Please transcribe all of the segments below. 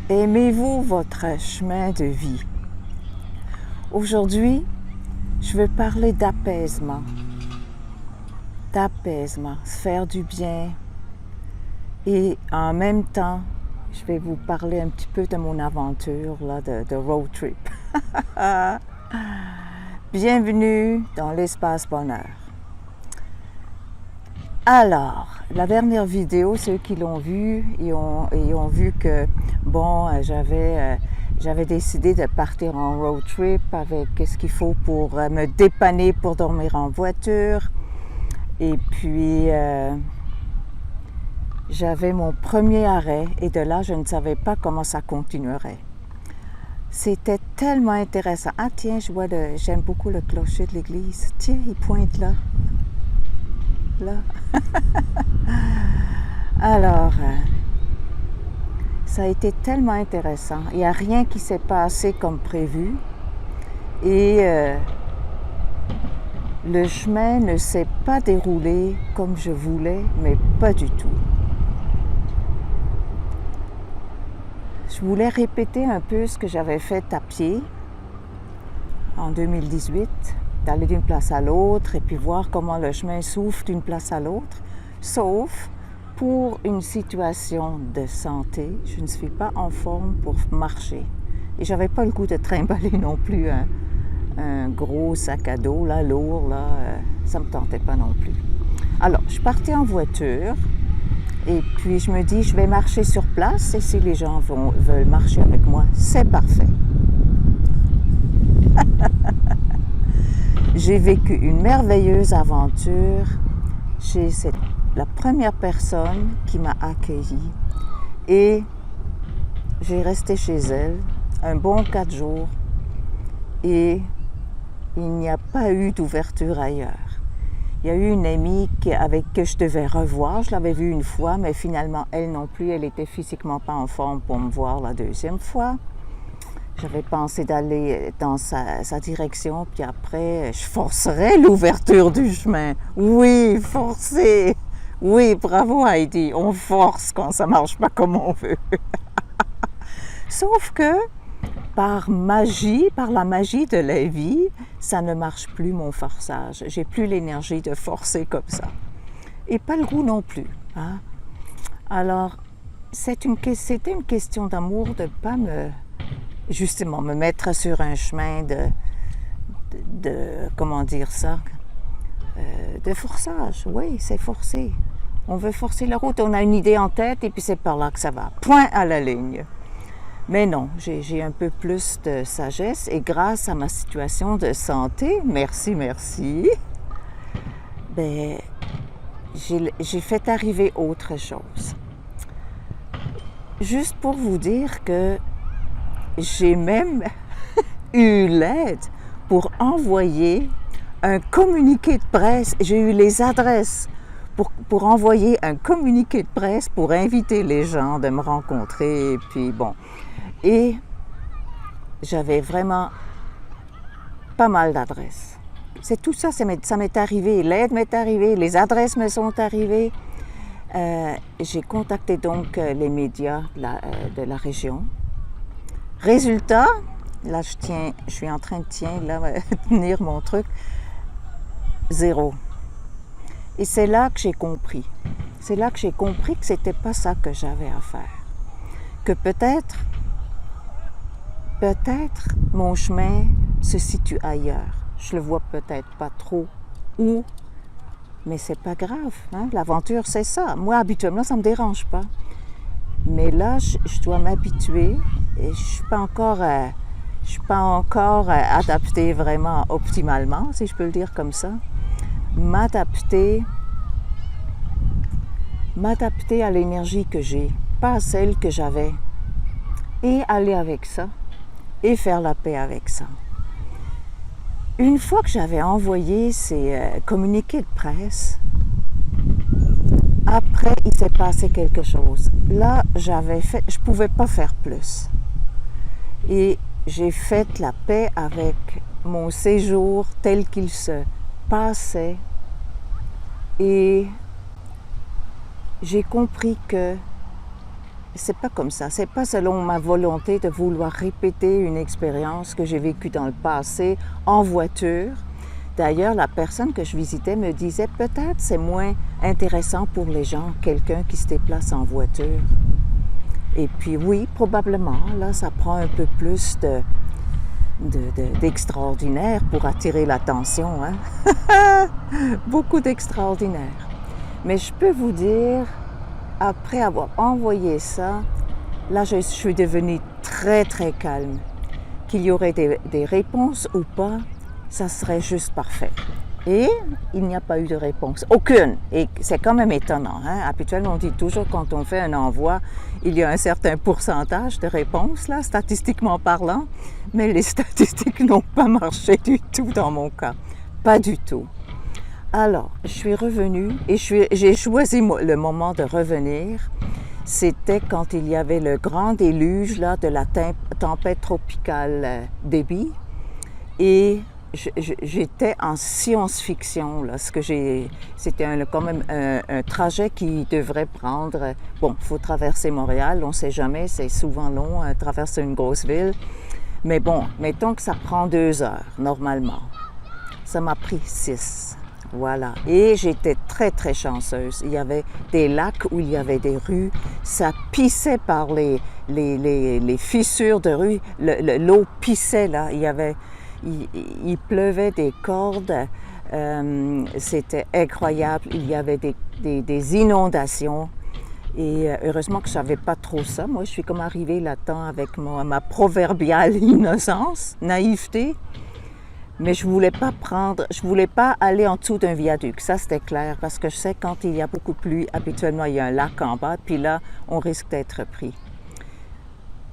Aimez-vous votre chemin de vie? Aujourd'hui, je veux parler d'apaisement. D'apaisement, se faire du bien. Et en même temps, je vais vous parler un petit peu de mon aventure là, de road trip. Bienvenue dans l'espace bonheur. Alors, la dernière vidéo, ceux qui l'ont vue, ils ont vu que, bon, j'avais décidé de partir en road trip avec ce qu'il faut pour me dépanner pour dormir en voiture. Et puis, j'avais mon premier arrêt et de là, je ne savais pas comment ça continuerait. C'était tellement intéressant. Ah tiens, j'aime beaucoup le clocher de l'église. Tiens, il pointe là. Là. Alors, ça a été tellement intéressant. Il n'y a rien qui s'est passé comme prévu. Et le chemin ne s'est pas déroulé comme je voulais, mais pas du tout. Je voulais répéter un peu ce que j'avais fait à pied en 2018, d'aller d'une place à l'autre et puis voir comment le chemin s'ouvre d'une place à l'autre, sauf pour une situation de santé. Je ne suis pas en forme pour marcher. Et je n'avais pas le goût de trimballer non plus un gros sac à dos, là, lourd, là, ça ne me tentait pas non plus. Alors, je partais en voiture et puis je me dis, je vais marcher sur place et si les gens veulent marcher avec moi, c'est parfait. J'ai vécu une merveilleuse aventure chez la première personne qui m'a accueillie et j'ai resté chez elle un bon 4 jours et il n'y a pas eu d'ouverture ailleurs. Il y a eu une amie avec qui je devais revoir, je l'avais vue une fois, mais finalement elle non plus, elle était physiquement pas en forme pour me voir la deuxième fois. J'avais pensé d'aller dans sa direction, puis après, je forcerais l'ouverture du chemin. Oui, forcer! Oui, bravo Heidi, on force quand ça marche pas comme on veut. Sauf que, par la magie de la vie, ça ne marche plus mon forçage. J'ai plus l'énergie de forcer comme ça. Et pas le goût non plus. Hein? Alors, c'était une question d'amour de ne pas justement me mettre sur un chemin comment dire ça, de forçage. Oui, c'est forcé. On veut forcer la route, on a une idée en tête et puis c'est par là que ça va. Point à la ligne. Mais non, j'ai un peu plus de sagesse et grâce à ma situation de santé, merci, ben, j'ai fait arriver autre chose. Juste pour vous dire que j'ai même eu l'aide pour envoyer un communiqué de presse. J'ai eu les adresses pour envoyer un communiqué de presse pour inviter les gens de me rencontrer. Et puis bon. Et j'avais vraiment pas mal d'adresses. C'est tout ça, ça m'est arrivé. L'aide m'est arrivée, les adresses me sont arrivées. J'ai contacté donc les médias de la région. Résultat, là je suis en train de tenir mon truc, 0. Et c'est là que j'ai compris. C'est là que j'ai compris que c'était pas ça que j'avais à faire. Que peut-être mon chemin se situe ailleurs. Je le vois peut-être pas trop où, mais c'est pas grave. Hein? L'aventure, c'est ça. Moi, habituellement, ça me dérange pas. Mais là, je dois m'habituer et je suis pas encore adaptée vraiment optimalement, si je peux le dire comme ça. M'adapter à l'énergie que j'ai, pas à celle que j'avais, et aller avec ça, et faire la paix avec ça. Une fois que j'avais envoyé ces communiqués de presse, après, il s'est passé quelque chose. Là, je pouvais pas faire plus. Et j'ai fait la paix avec mon séjour tel qu'il se passait. Et j'ai compris que c'est pas comme ça. C'est pas selon ma volonté de vouloir répéter une expérience que j'ai vécue dans le passé en voiture. D'ailleurs, la personne que je visitais me disait peut-être c'est moins intéressant pour les gens, quelqu'un qui se déplace en voiture. Et puis oui, probablement, là, ça prend un peu plus d'extraordinaire pour attirer l'attention. Hein? Beaucoup d'extraordinaire. Mais je peux vous dire, après avoir envoyé ça, là, je suis devenue très, très calme. Qu'il y aurait des réponses ou pas, ça serait juste parfait. Et il n'y a pas eu de réponse. Aucune. Et c'est quand même étonnant. Hein? Habituellement, on dit toujours quand on fait un envoi, il y a un certain pourcentage de réponses, là, statistiquement parlant. Mais les statistiques n'ont pas marché du tout dans mon cas. Pas du tout. Alors, je suis revenue et j'ai choisi le moment de revenir. C'était quand il y avait le grand déluge là, de la tempête tropicale Debby. Et j'étais en science-fiction. C'était quand même un trajet qui devrait prendre... Bon, il faut traverser Montréal, on ne sait jamais, c'est souvent long, traverser une grosse ville. Mais bon, mettons que ça prend 2 heures, normalement. Ça m'a pris 6. Voilà. Et j'étais très, très chanceuse. Il y avait des lacs où il y avait des rues. Ça pissait par les fissures de rue. L'eau pissait, là. Il pleuvait des cordes. C'était incroyable. Il y avait des inondations. Et heureusement que je ne savais pas trop ça. Moi, je suis comme arrivée là-dedans avec ma proverbiale innocence, naïveté. Mais je voulais pas aller en dessous d'un viaduc, ça c'était clair, parce que je sais quand il y a beaucoup de pluie, habituellement il y a un lac en bas, puis là, on risque d'être pris.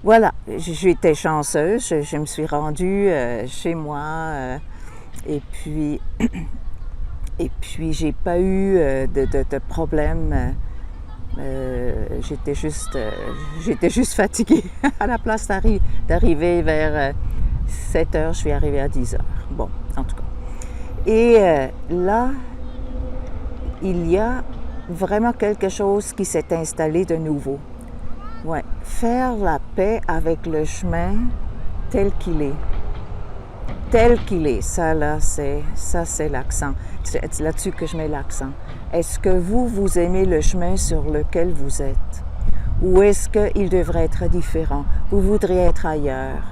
Voilà, j'étais chanceuse, je me suis rendue chez moi, et puis j'ai pas eu de problème. J'étais juste fatiguée. À la place d'arriver vers 7 heures, je suis arrivée à 10 heures. Bon, en tout cas. Et là, il y a vraiment quelque chose qui s'est installé de nouveau. Ouais, faire la paix avec le chemin tel qu'il est. Tel qu'il est. Ça, c'est l'accent. C'est là-dessus que je mets l'accent. Est-ce que vous aimez le chemin sur lequel vous êtes? Ou est-ce qu'il devrait être différent? Vous voudriez être ailleurs?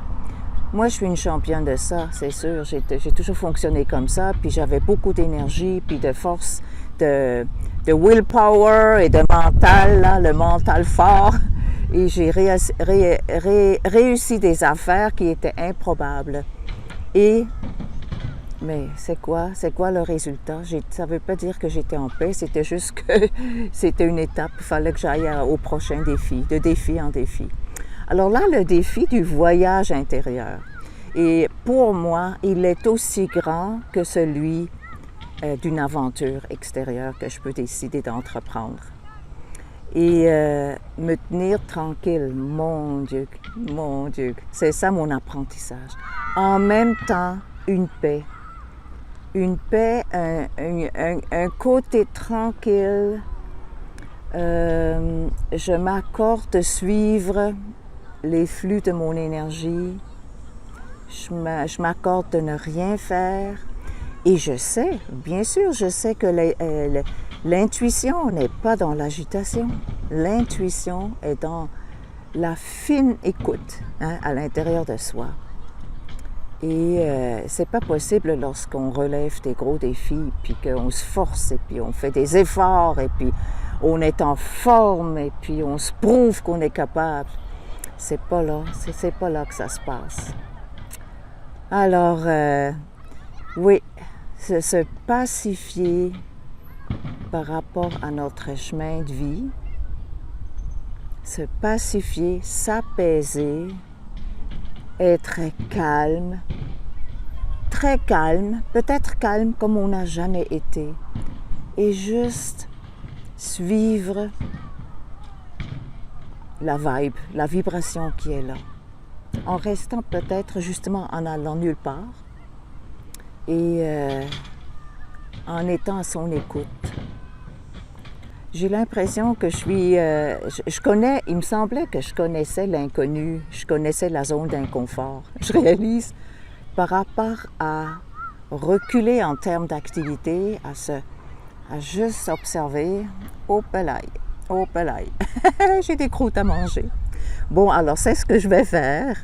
Moi, je suis une championne de ça, c'est sûr. J'ai toujours fonctionné comme ça, puis j'avais beaucoup d'énergie, puis de force, de willpower et de mental, là, le mental fort. Et j'ai réussi des affaires qui étaient improbables. Mais c'est quoi le résultat? Ça ne veut pas dire que j'étais en paix, c'était juste que c'était une étape. Il fallait que j'aille au prochain défi, de défi en défi. Alors là, le défi du voyage intérieur. Et pour moi, il est aussi grand que celui d'une aventure extérieure que je peux décider d'entreprendre. Et me tenir tranquille, mon Dieu, c'est ça mon apprentissage. En même temps, une paix, un côté tranquille. Je m'accorde de suivre les flux de mon énergie. Je m'accorde de ne rien faire. Et je sais, bien sûr, je sais que l'intuition n'est pas dans l'agitation. L'intuition est dans la fine écoute, hein, à l'intérieur de soi. Et c'est pas possible lorsqu'on relève des gros défis, puis qu'on se force, et puis on fait des efforts, et puis on est en forme, et puis on se prouve qu'on est capable. C'est pas là que ça se passe. Alors, oui, se pacifier par rapport à notre chemin de vie, se pacifier, s'apaiser, être calme, très calme, peut-être calme comme on n'a jamais été, et juste suivre la vibe, la vibration qui est là, en restant peut-être justement en allant nulle part et en étant à son écoute. J'ai l'impression que je connais, il me semblait que je connaissais l'inconnu, je connaissais la zone d'inconfort. Je réalise par rapport à reculer en termes d'activité, à juste observer, oh pelaille, j'ai des croûtes à manger. Bon, alors c'est ce que je vais faire.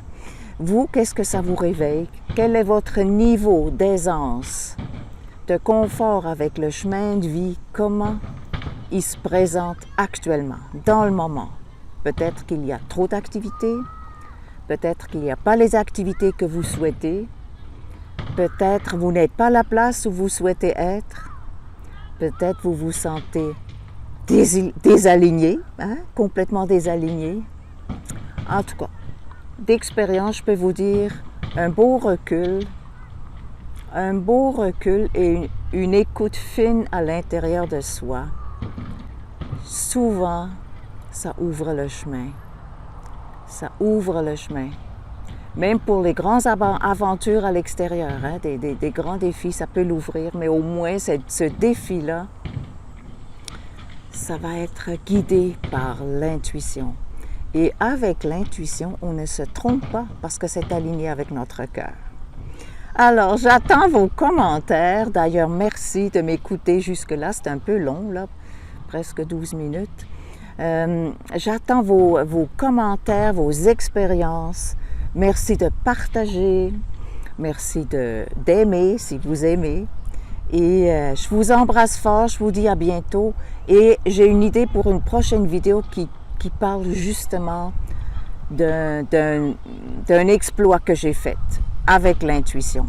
Vous, qu'est-ce que ça vous réveille? Quel est votre niveau d'aisance, de confort avec le chemin de vie? Comment il se présente actuellement, dans le moment? Peut-être qu'il y a trop d'activités, peut-être qu'il n'y a pas les activités que vous souhaitez, peut-être vous n'êtes pas à la place où vous souhaitez être, peut-être vous vous sentez désaligné, complètement désaligné. En tout cas, d'expérience, je peux vous dire un beau recul et une écoute fine à l'intérieur de soi. Souvent, ça ouvre le chemin. Ça ouvre le chemin. Même pour les grandes aventures à l'extérieur, des grands défis, ça peut l'ouvrir, mais au moins ce défi-là, ça va être guidé par l'intuition. Et avec l'intuition, on ne se trompe pas parce que c'est aligné avec notre cœur. Alors, j'attends vos commentaires. D'ailleurs, merci de m'écouter jusque-là. C'est un peu long, là, presque 12 minutes. J'attends vos commentaires, vos expériences. Merci de partager. Merci d'aimer si vous aimez. Et je vous embrasse fort. Je vous dis à bientôt. Et j'ai une idée pour une prochaine vidéo qui parle justement d'un exploit que j'ai fait avec l'intuition.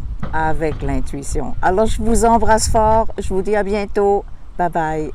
Alors, je vous embrasse fort. Je vous dis à bientôt. Bye bye.